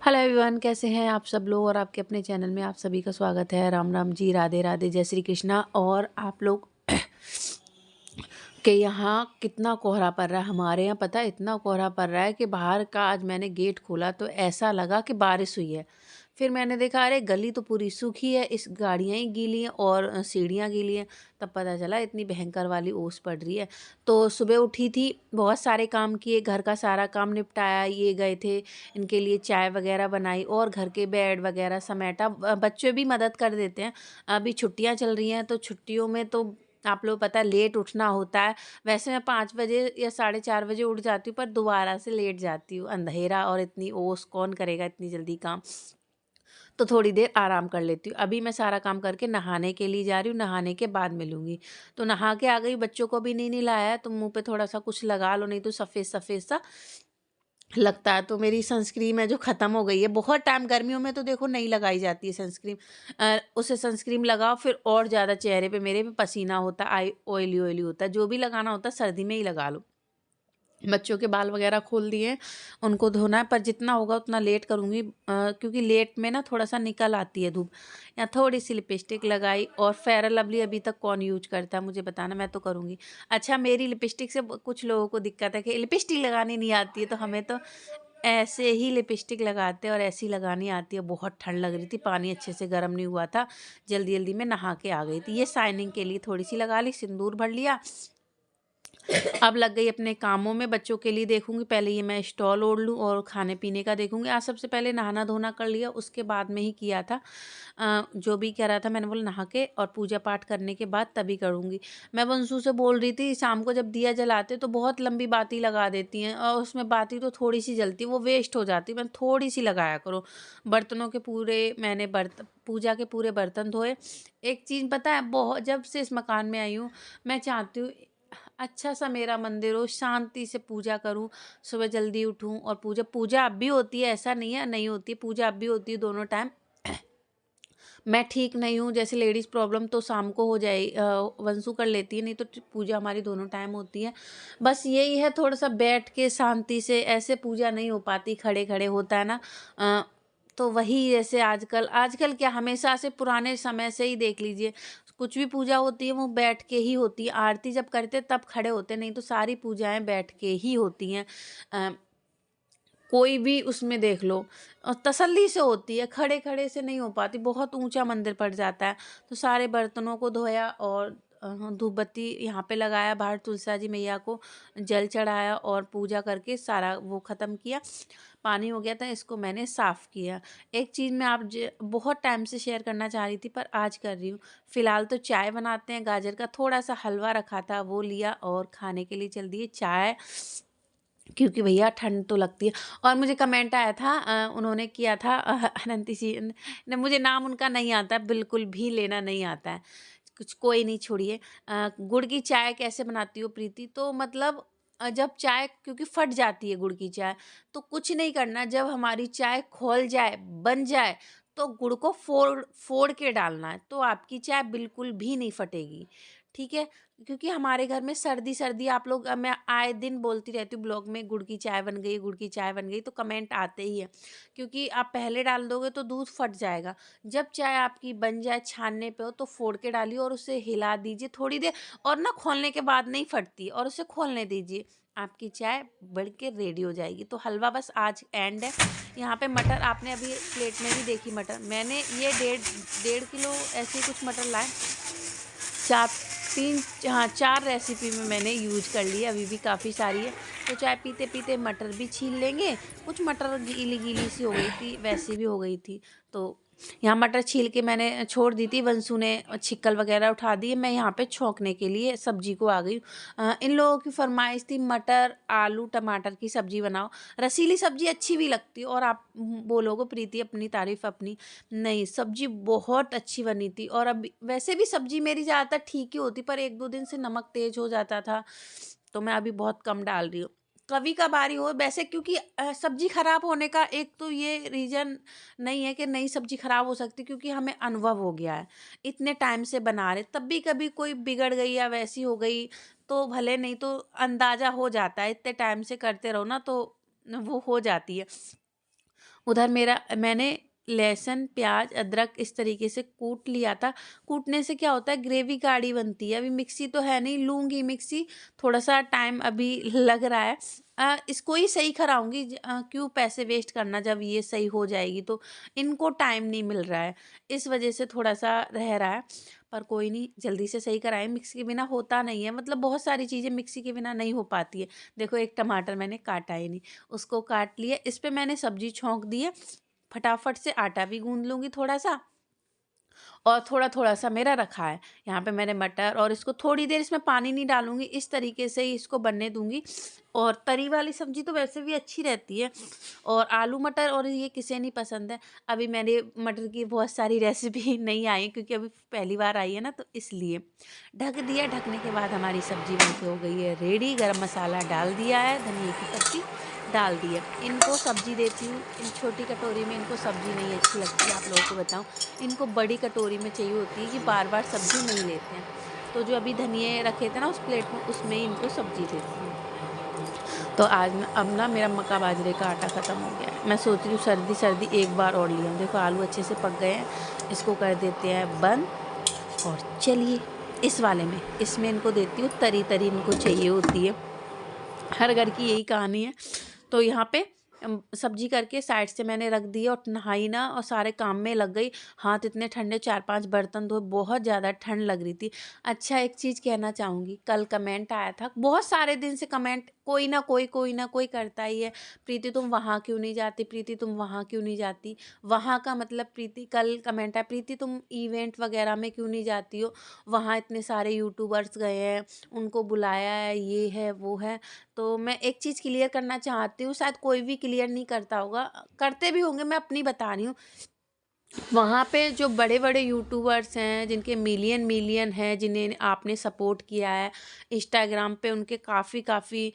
Hello everyone, कैसे हैं आप सब लोग। और आपके अपने चैनल में आप सभी का स्वागत है। राम राम जी, राधे राधे, जय श्री कृष्णा। और आप लोग के यहाँ कितना कोहरा पड़ रहा है। हमारे यहाँ पता है इतना कोहरा पड़ रहा है कि बाहर का आज मैंने गेट खोला तो ऐसा लगा कि बारिश हुई है। फिर मैंने देखा अरे गली तो पूरी सूखी है, इस गाड़ियाँ ही गीली हैं और सीढ़ियाँ गीली हैं। तब पता चला इतनी भयंकर वाली ओस पड़ रही है। तो सुबह उठी थी, बहुत सारे काम किए, घर का सारा काम निपटाया। ये गए थे, इनके लिए चाय वगैरह बनाई और घर के बेड वगैरह समेटा। बच्चे भी मदद कर देते हैं। अभी छुट्टियाँ चल रही हैं तो छुट्टियों में तो आप लोग पता है लेट उठना होता है। वैसे मैं 5 बजे या 4:30 बजे उठ जाती हूँ, पर दोबारा से लेट जाती हूँ। अंधेरा और इतनी ओस, कौन करेगा इतनी जल्दी काम। तो थोड़ी देर आराम कर लेती हूँ। अभी मैं सारा काम करके नहाने के लिए जा रही हूँ, नहाने के बाद मिलूंगी। तो नहा के आ गई, बच्चों को भी नहीं नहलाया है, तो मुंह पे थोड़ा सा कुछ लगा लो, नहीं तो सफ़ेद सफ़ेद सा लगता है। तो मेरी सनस्क्रीन है जो ख़त्म हो गई है। बहुत टाइम गर्मियों में तो देखो नहीं लगाई जाती है सनस्क्रीन। उसे सनस्क्रीन लगाओ फिर और ज़्यादा चेहरे पे मेरे पे पसीना होता है, आई ऑयली ऑयली होता है। जो भी लगाना होता है सर्दी में ही लगा लो। बच्चों के बाल वगैरह खोल दिए हैं, उनको धोना है, पर जितना होगा उतना लेट करूँगी। क्योंकि लेट में ना थोड़ा सा निकल आती है धूप। या थोड़ी सी लिपस्टिक लगाई। और फेयर लवली अभी तक कौन यूज करता है मुझे बताना, मैं तो करूँगी। अच्छा, मेरी लिपस्टिक से कुछ लोगों को दिक्कत है कि लिपस्टिक लगानी नहीं आती है, तो हमें तो ऐसे ही लिपस्टिक लगाते हैं और ऐसी लगानी आती है। बहुत ठंड लग रही थी, पानी अच्छे से गर्म नहीं हुआ था, जल्दी जल्दी में नहा के आ गई थी। ये शाइनिंग के लिए थोड़ी सी लगा ली, सिंदूर भर लिया। अब लग गई अपने कामों में। बच्चों के लिए देखूंगी, पहले ये मैं स्टॉल ओढ़ लूँ और खाने पीने का देखूंगी। आज सबसे पहले नहाना धोना कर लिया, उसके बाद में ही किया था। जो भी कह रहा था मैंने बोला नहा के और पूजा पाठ करने के बाद तभी करूंगी। मैं वंशु से बोल रही थी शाम को जब दिया जलाते तो बहुत लंबी बाती लगा देती हैं, और उसमें बाती तो थोड़ी सी जलती है, वो वेस्ट हो जाती है। मैं थोड़ी सी लगाया करो। बर्तनों के पूरे मैंने बर्तन, पूजा के पूरे बर्तन धोए। एक चीज़ पता है, बहुत जब से इस मकान में आई हूँ मैं चाहती हूँ अच्छा सा मेरा मंदिर हो, शांति से पूजा करूं, सुबह जल्दी उठूं और पूजा पूजा अब भी होती है, ऐसा नहीं है नहीं होती है, पूजा अब भी होती है दोनों टाइम। मैं ठीक नहीं हूँ, जैसे लेडीज़ प्रॉब्लम तो शाम को हो जाए, वंशु कर लेती है, नहीं तो पूजा हमारी दोनों टाइम होती है। बस यही है, थोड़ा सा बैठ के शांति से, ऐसे पूजा नहीं हो पाती, खड़े खड़े होता है ना। अ, तो वही जैसे आजकल आजकल क्या, हमेशा से पुराने समय से ही देख लीजिए, कुछ भी पूजा होती है वो बैठ के ही होती है। आरती जब करते तब खड़े होते, नहीं तो सारी पूजाएं बैठ के ही होती हैं। कोई भी उसमें देख लो, तसल्ली से होती है, खड़े खड़े से नहीं हो पाती, बहुत ऊंचा मंदिर पड़ जाता है। तो सारे बर्तनों को धोया और धूप बत्ती यहाँ पे लगाया, बाहर तुलसा जी मैया को जल चढ़ाया और पूजा करके सारा वो ख़त्म किया। पानी हो गया था, इसको मैंने साफ़ किया। एक चीज़ मैं आप बहुत टाइम से शेयर करना चाह रही थी, पर आज कर रही हूँ। फ़िलहाल तो चाय बनाते हैं, गाजर का थोड़ा सा हलवा रखा था वो लिया और खाने के लिए चल दिए चाय, क्योंकि भैया ठंड तो लगती है। और मुझे कमेंट आया था, उन्होंने किया था, अनंती जी ने, मुझे नाम उनका नहीं आता है, बिल्कुल भी लेना नहीं आता है। कुछ कोई नहीं, छोड़िए। गुड़ की चाय कैसे बनाती हो प्रीति, तो मतलब जब चाय क्योंकि फट जाती है गुड़ की चाय, तो कुछ नहीं करना, जब हमारी चाय खौल जाए, बन जाए, तो गुड़ को फोड़ फोड़ के डालना है, तो आपकी चाय बिल्कुल भी नहीं फटेगी। ठीक है। क्योंकि हमारे घर में सर्दी सर्दी, आप लोग, मैं आए दिन बोलती रहती हूँ ब्लॉग में, गुड़ की चाय बन गई, गुड़ की चाय बन गई, तो कमेंट आते ही है। क्योंकि आप पहले डाल दोगे तो दूध फट जाएगा। जब चाय आपकी बन जाए, छानने पे हो, तो फोड़ के डालिए और उसे हिला दीजिए थोड़ी देर। और ना खोलने के बाद नहीं फटती, और उसे खोलने दीजिए, आपकी चाय बढ़ के रेडी हो जाएगी। तो हलवा बस आज एंड है। यहाँ पे मटर आपने अभी प्लेट में भी देखी, मटर मैंने ये 1.5 किलो ऐसे ही कुछ मटर लाए। चार तीन हाँ, 4 रेसिपी में मैंने यूज कर ली है, अभी भी काफ़ी सारी है। तो चाय पीते पीते मटर भी छील लेंगे। कुछ मटर गीली गीली सी हो गई थी, वैसी भी हो गई थी। तो यहाँ मटर छील के मैंने छोड़ दी थी, वंशु ने छिक्कल वगैरह उठा दी। मैं यहाँ पे छौंकने के लिए सब्जी को आ गई। इन लोगों की फरमाइश थी मटर आलू टमाटर की सब्जी बनाओ। रसीली सब्जी अच्छी भी लगती है, और आप बोलोगे प्रीति अपनी तारीफ अपनी, नहीं सब्जी बहुत अच्छी बनी थी। और अब वैसे भी सब्जी मेरी ज़्यादातर ठीक ही होती, पर 1-2 दिन से नमक तेज हो जाता था, तो मैं अभी बहुत कम डाल रही हूँ। कभी कभार ही हो वैसे, क्योंकि सब्जी खराब होने का एक तो ये रीज़न नहीं है कि नई सब्जी खराब हो सकती, क्योंकि हमें अनुभव हो गया है, इतने टाइम से बना रहे। तब भी कभी कोई बिगड़ गई या वैसी हो गई तो भले, नहीं तो अंदाज़ा हो जाता है, इतने टाइम से करते रहो ना तो वो हो जाती है। उधर मेरा मैंने लहसुन, प्याज़, अदरक इस तरीके से कूट लिया था। कूटने से क्या होता है, ग्रेवी गाढ़ी बनती है। अभी मिक्सी तो है नहीं, लूँगी मिक्सी, थोड़ा-सा टाइम अभी लग रहा है। इसको ही सही कराऊँगी, क्यों पैसे वेस्ट करना जब ये सही हो जाएगी तो। इनको टाइम नहीं मिल रहा है, इस वज़ह से थोड़ा-सा रह रहा है। पर कोई नहीं, जल्दी से सही कराएँ, मिक्सी के बिना होता नहीं है। मतलब बहुत सारी चीज़ें मिक्सी के बिना नहीं हो पाती है। देखो, एक टमाटर मैंने काटा ही नहीं, उसको काट लिया। इस पे मैंने सब्ज़ी छौंक दी है। फटाफट से आटा भी गूँध लूँगी थोड़ा-सा, और थोड़ा-थोड़ा सा मेरा रखा है। यहाँ पे मैंने मटर, और इसको थोड़ी देर, इसमें पानी नहीं डालूँगी, इस तरीके से ही इसको बनने दूँगी। और तरी वाली सब्ज़ी तो वैसे भी अच्छी रहती है, और आलू मटर और ये किसे नहीं पसंद है। अभी मैंने मटर की बहुत सारी रेसिपी नहीं आई है, क्योंकि अभी पहली बार आई है ना, तो इसलिए। ढक दिया, ढकने के बाद हमारी सब्ज़ी बनके हो गई है रेडी। गरम मसाला डाल दिया है, धनिये की पत्ती डाल दी है। इनको सब्ज़ी देती हूँ, इन छोटी कटोरी में इनको सब्ज़ी नहीं अच्छी लगती, आप लोगों को बताऊँ। इनको बड़ी कटोरी में चाहिए होती है, कि बार-बार सब्ज़ी नहीं लेते हैं। तो जो अभी धनिये रखे थे ना उस प्लेट में, उसमें ही इनको सब्ज़ी देती हूँ। तो आज ना, अब ना मेरा मक्का बाजरे का आटा ख़त्म हो गया है। मैं सोच रही हूँ सर्दी-सर्दी एक बार और ले आऊँ। देखो, आलू अच्छे से पक गए हैं, इसको कर देते हैं बंद। और चलिए, इस वाले में, इसमें इनको देती हूँ तरी-तरी, इनको चाहिए होती है। हर घर की यही कहानी है। तो यहाँ पे सब्जी करके साइड से मैंने रख दी, और नहाई ना, और सारे काम में लग गई। हाथ इतने ठंडे, 4-5 बर्तन धोए, बहुत ज़्यादा ठंड लग रही थी। अच्छा, एक चीज़ कहना चाहूँगी, कल कमेंट आया था, बहुत सारे दिन से कमेंट कोई ना कोई करता ही है, प्रीति तुम वहाँ क्यों नहीं जाती, प्रीति तुम वहाँ क्यों नहीं जाती। वहाँ का मतलब, प्रीति कल कमेंट आया, प्रीति तुम इवेंट वगैरह में क्यों नहीं जाती हो, वहाँ इतने सारे यूट्यूबर्स गए हैं, उनको बुलाया है, ये है वो है। तो मैं एक चीज़ क्लियर करना चाहती हूँ, शायद कोई भी क्लियर नहीं करता होगा, करते भी होंगे, मैं अपनी बता रही हूँ। वहाँ पे जो बड़े-बड़े यूट्यूबर्स हैं, जिनके मिलियन-मिलियन हैं, जिन्हें आपने सपोर्ट किया है, इंस्टाग्राम पे उनके काफ़ी-काफ़ी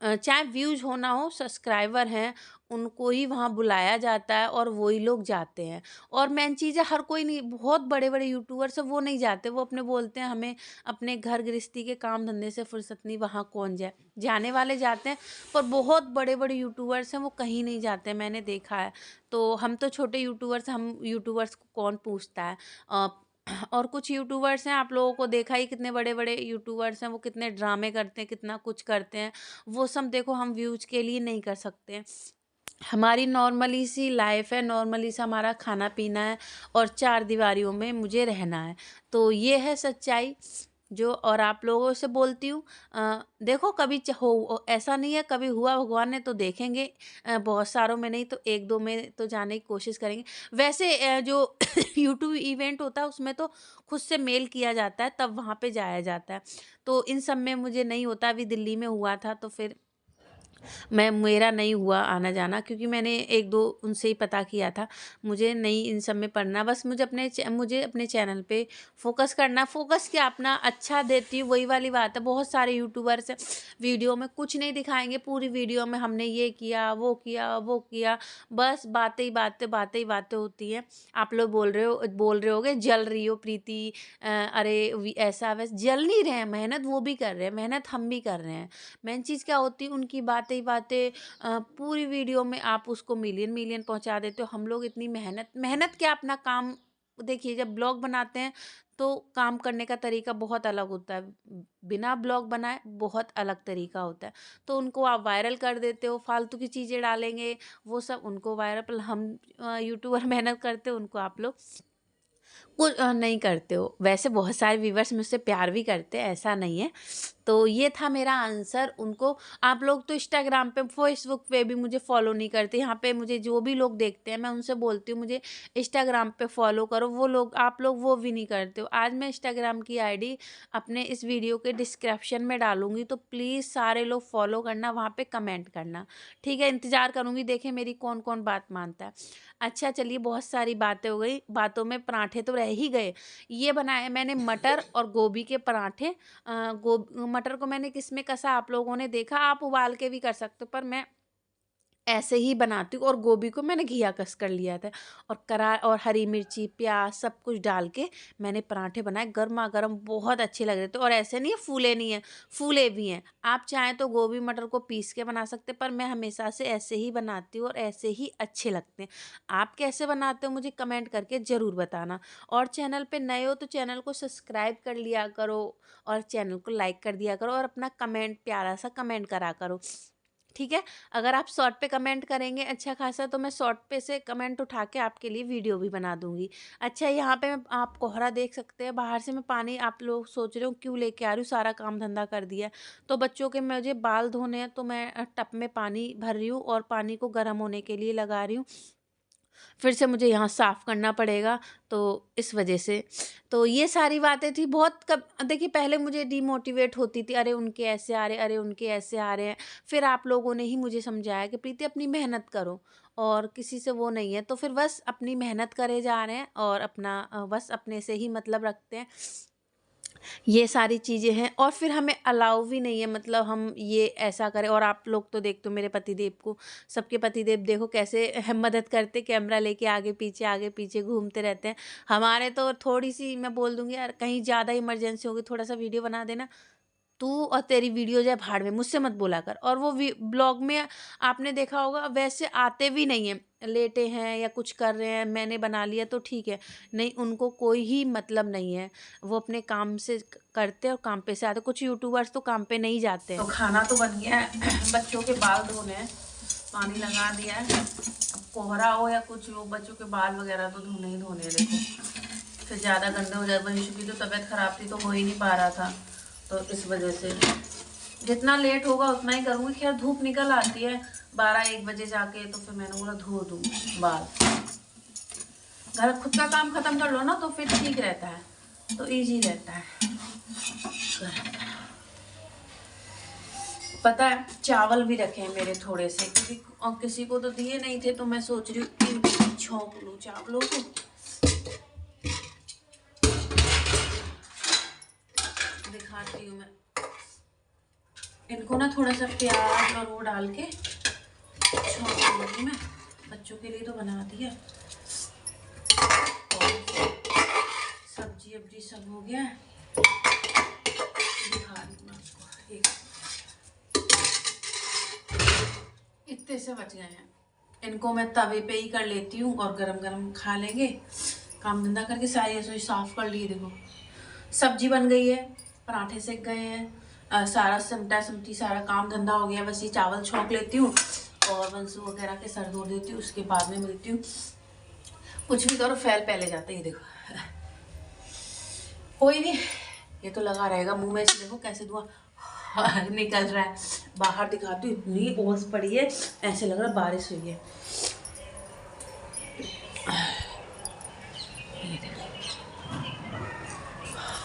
चाहे व्यूज़ हो ना हो, सब्सक्राइबर हैं, उनको ही वहाँ बुलाया जाता है, और वही लोग जाते हैं। और मेन चीज़ है, हर कोई नहीं, बहुत बड़े-बड़े यूट्यूबर्स हैं, वो नहीं जाते, वो अपने बोलते हैं हमें अपने घर गृहस्थी के काम धंधे से फुर्सत नहीं, वहाँ कौन जाए। जाने वाले जाते हैं, पर बहुत बड़े-बड़े यूट्यूबर्स हैं, वो कहीं नहीं जाते, मैंने देखा है। तो हम तो छोटे यूट्यूबर्स, हम यूट्यूबर्स को कौन पूछता है। अ, और कुछ यूट्यूबर्स हैं, आप लोगों को देखा ही, कितने बड़े-बड़े यूट्यूबर्स हैं, वो कितने ड्रामे करते हैं, कितना कुछ करते हैं। वो सब देखो, हम व्यूज़ के लिए नहीं कर सकते हैं। हमारी नॉर्मली सी लाइफ़ है, नॉर्मली सा हमारा खाना-पीना है, और चार दीवारियों में मुझे रहना है। तो ये है सच्चाई, जो, और आप लोगों से बोलती हूँ, देखो, कभी ऐसा नहीं है, कभी हुआ भगवान ने तो देखेंगे, बहुत सारों में नहीं तो 1-2 में तो जाने की कोशिश करेंगे। वैसे जो यूट्यूब इवेंट होता है, उसमें तो खुद से मेल किया जाता है, तब वहाँ पे जाया जाता है। तो इन सब में मुझे नहीं होता। अभी दिल्ली में हुआ था, तो फिर मेरा नहीं हुआ आना-जाना, क्योंकि मैंने 1-2 उनसे ही पता किया था। मुझे नहीं इन सब में पड़ना, बस मुझे अपने चैनल पे फ़ोकस करना। फ़ोकस क्या, अपना अच्छा देती हूँ, वही वाली बात है। बहुत सारे यूट्यूबर्स हैं, वीडियो में कुछ नहीं दिखाएँगे, पूरी वीडियो में हमने ये किया, वो किया, बस बातें ही बातें, बातें ही बातें होती हैं। आप लोग बोल रहे होगे, जल रही हो प्रीति, अरे ऐसा वैसा, जल नहीं रहे हैं, मेहनत वो भी कर रहे हैं, मेहनत हम भी कर रहे हैं। मेन चीज़ क्या होती है, उनकी बातें ही बातें, पूरी वीडियो में आप उसको मिलियन मिलियन पहुंचा देते हो। हम लोग इतनी मेहनत मेहनत क्या, अपना काम देखिए, जब ब्लॉग बनाते हैं तो काम करने का तरीका बहुत अलग होता है, बिना ब्लॉग बनाए बहुत अलग तरीका होता है। तो उनको आप वायरल कर देते हो, फालतू की चीज़ें डालेंगे, वो सब उनको वायरल, हम यूट्यूबर मेहनत करते हो, उनको आप लोग नहीं करते हो। वैसे बहुत सारे व्यूअर्स मुझसे प्यार भी करते हैं, ऐसा नहीं है। तो ये था मेरा आंसर उनको। आप लोग तो इंस्टाग्राम पे, फेसबुक पे भी मुझे फ़ॉलो नहीं करते। यहाँ पे मुझे जो भी लोग देखते हैं, मैं उनसे बोलती हूँ मुझे इंस्टाग्राम पे फ़ॉलो करो, वो लोग, आप लोग वो भी नहीं करते हो। आज मैं इंस्टाग्राम की आईडी अपने इस वीडियो के डिस्क्रिप्शन में डालूँगी, तो प्लीज़ सारे लोग फ़ॉलो करना, वहाँ पे कमेंट करना। ठीक है? इंतज़ार करूँगी, देखें मेरी कौन-कौन बात मानता है। अच्छा, चलिए, बहुत सारी बातें हो गई, बातों में पराठे तो रह ही गए। ये बनाए मैंने मटर और गोभी के पराठे। मटर को मैंने किस में कसा, आप लोगों ने देखा, आप उबाल के भी कर सकते हो, पर मैं ऐसे ही बनाती हूँ। और गोभी को मैंने घिया कस कर लिया था और हरी मिर्ची, प्याज सब कुछ डाल के मैंने पराठे बनाए, गर्मा गर्म बहुत अच्छे लग रहे थे। और ऐसे नहीं है फूले नहीं है, फूले भी हैं। आप चाहें तो गोभी मटर को पीस के बना सकते, पर मैं हमेशा से ऐसे ही बनाती हूँ और ऐसे ही अच्छे लगते हैं। आप कैसे बनाते हो मुझे कमेंट करके ज़रूर बताना। और चैनल पे नए हो तो चैनल को सब्सक्राइब कर लिया करो और चैनल को लाइक कर दिया करो और अपना कमेंट, प्यारा सा कमेंट करा करो, ठीक है। अगर आप शॉर्ट पे कमेंट करेंगे अच्छा खासा, तो मैं शॉर्ट पे से कमेंट उठा के आपके लिए वीडियो भी बना दूंगी। अच्छा, यहाँ पे मैं आप कोहरा देख सकते हैं। बाहर से मैं पानी, आप लोग सोच रहे हो क्यों लेके आ रही हूँ, सारा काम धंधा कर दिया। तो बच्चों के मुझे बाल धोने हैं, तो मैं टब में पानी भर रही हूँ और पानी को गर्म होने के लिए लगा रही हूँ। फिर से मुझे यहाँ साफ़ करना पड़ेगा, तो इस वजह से। तो ये सारी बातें थी बहुत। कब देखिए, पहले मुझे डिमोटिवेट होती थी, अरे उनके ऐसे आ रहे, अरे उनके ऐसे आ रहे हैं। फिर आप लोगों ने ही मुझे समझाया कि प्रीति अपनी मेहनत करो और किसी से वो नहीं है। तो फिर बस अपनी मेहनत करे जा रहे हैं और अपना बस अपने से ही मतलब रखते हैं। ये सारी चीज़ें हैं और फिर हमें अलाउ भी नहीं है, मतलब हम ये ऐसा करें। और आप लोग तो देखते हो मेरे पतिदेव को, सबके पतिदेव देखो कैसे मदद करते, कैमरा लेके आगे पीछे घूमते रहते हैं। हमारे तो थोड़ी सी, मैं बोल दूंगी यार कहीं ज़्यादा इमरजेंसी होगी, थोड़ा सा वीडियो बना देना, तू और तेरी वीडियो जाए भाड़ में, मुझसे मत बोला कर। और वो ब्लॉग में आपने देखा होगा वैसे आते भी नहीं हैं, लेटे हैं या कुछ कर रहे हैं, मैंने बना लिया तो ठीक है। नहीं, उनको कोई ही मतलब नहीं है, वो अपने काम से करते और काम पे से आते। कुछ यूट्यूबर्स तो काम पे नहीं जाते हैं। तो खाना तो बन गया है, बच्चों के बाल धोने हैं, पानी लगा दिया है। अब कोहरा हो या कुछ हो, बच्चों के बाल वगैरह तो धोने ही धोने हैं। देखो फिर ज़्यादा गंदे हो जाए। वंशु की तो तबीयत खराब थी तो हो ही नहीं पा रहा था, तो इस वजह से जितना लेट होगा उतना ही करूँगी। खैर धूप निकल आती है 12-1 बजे जाके, तो फिर मैंने बोला धो दूँ बाल। घर खुद का काम खत्म कर लो ना तो फिर ठीक रहता है, तो इजी रहता है। पता है चावल भी रखे हैं मेरे थोड़े से, क्योंकि और किसी को तो दिए नहीं थे, तो मैं सोच रही हूँ कि छोंक लूँ चावलों को। दिखाती हूँ मैं इनको ना, थोड़ा सा प्याज और वो डाल के छोंक लूँगी मैं। बच्चों के लिए तो बना दिया, सब्जी अब्जी सब हो गया है। दिखा रही हूँ आपको, इतने से बच गए हैं। इनको मैं तवे पे ही कर लेती हूँ और गरम गरम खा लेंगे। काम धंधा करके सारी रसोई साफ कर ली। देखो सब्जी बन गई है, पराठे सेक गए हैं, सारा सिमटा सिमटी सारा काम धंधा हो गया। बस ये चावल छोंक लेती हूँ और वंशु वगैरह के सर धो देती हूँ, उसके बाद में मिलती हूँ। कुछ भी करो फैल पहले जाते ही। देखो कोई नहीं, ये तो लगा रहेगा मुंह में। देखो कैसे धुआं निकल रहा है। बाहर दिखाती हूँ, इतनी ओस पड़ी है, ऐसे लग रहा बारिश हुई है।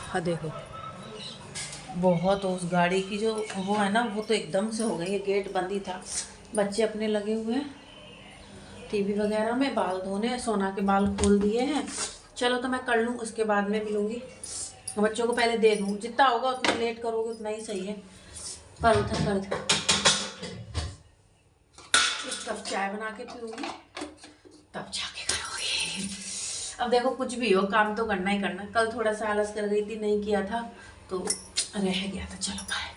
हाँ देखो, बहुत ओस। गाड़ी की जो वो है ना, वो तो एकदम से हो गई है। गेट बंद ही था, बच्चे अपने लगे हुए हैं टीवी वगैरह में। बाल धोने, सोना के बाल खोल दिए हैं। चलो तो मैं कर लूँ, उसके बाद में मिलूँगी। बच्चों को पहले दे दूँ, जितना होगा उतना लेट करोगे उतना ही सही है। पर उधर कर दे, एक कप चाय बना के पीऊँगी, तब जाके करोगी। अब देखो कुछ भी हो, काम तो करना ही करना। कल थोड़ा सा आलस कर गई थी, नहीं किया था तो रह गया था। चलो बाय।